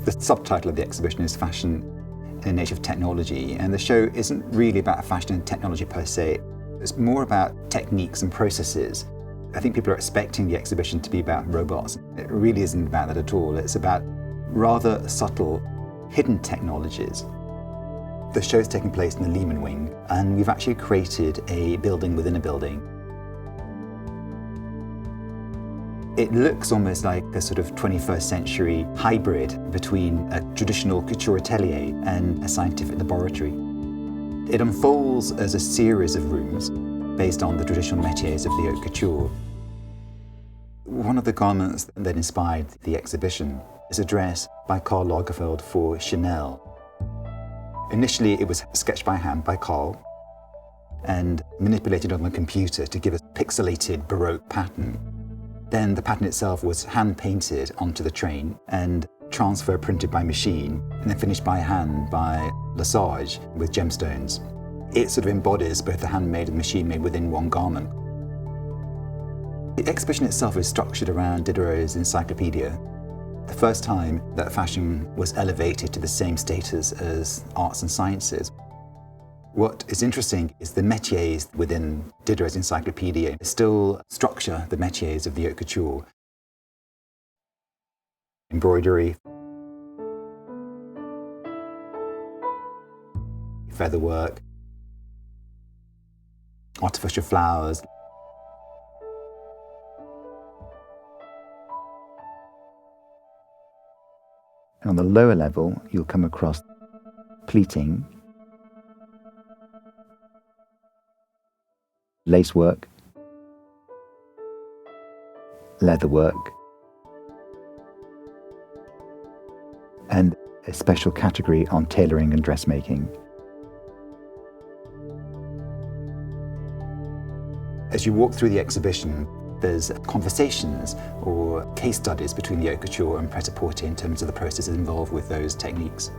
The subtitle of the exhibition is Fashion in an Age of Technology, and the show isn't really about fashion and technology per se. It's more about techniques and processes. I think people are expecting the exhibition to be about robots. It really isn't about that at all. It's about rather subtle, hidden technologies. The show's taking place in the Lehman Wing, and we've actually created a building within a building. It looks almost like a sort of 21st century hybrid between a traditional couture atelier and a scientific laboratory. It unfolds as a series of rooms based on the traditional métiers of the haute couture. One of the garments that inspired the exhibition is a dress by Karl Lagerfeld for Chanel. Initially, it was sketched by hand by Karl and manipulated on the computer to give a pixelated Baroque pattern. Then the pattern itself was hand-painted onto the train and transfer printed by machine, and then finished by hand by Lesage with gemstones. It sort of embodies both the handmade and machine-made within one garment. The exhibition itself is structured around Diderot's encyclopedia. The first time that fashion was elevated to the same status as arts and sciences. What is interesting is the métiers within Diderot's encyclopedia still structure the métiers of the haute couture. Embroidery, featherwork, artificial flowers. And on the lower level, you'll come across pleating, lacework, leatherwork, and a special category on tailoring and dressmaking. As you walk through the exhibition, there's conversations or case studies between the haute couture and pret-a-porter in terms of the processes involved with those techniques.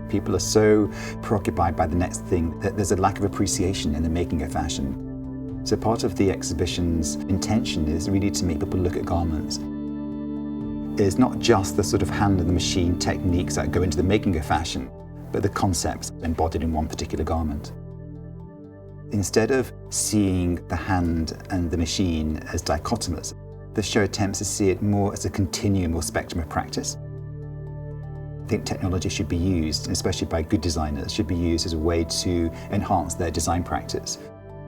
People are so preoccupied by the next thing that there's a lack of appreciation in the making of fashion. So part of the exhibition's intention is really to make people look at garments. It's not just the sort of hand and the machine techniques that go into the making of fashion, but the concepts embodied in one particular garment. Instead of seeing the hand and the machine as dichotomous, the show attempts to see it more as a continuum or spectrum of practice. I think technology should be used, especially by good designers, should be used as a way to enhance their design practice.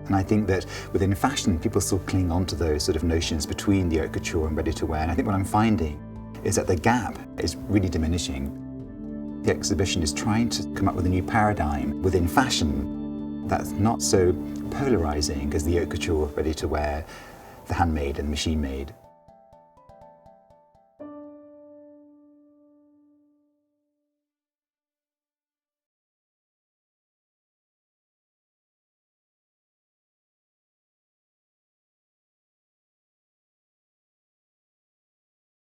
And I think that within fashion, people still cling on to those sort of notions between the haute couture and ready-to-wear. And I think what I'm finding is that the gap is really diminishing. The exhibition is trying to come up with a new paradigm within fashion that's not so polarizing as the haute couture, ready-to-wear, the handmade and machine-made.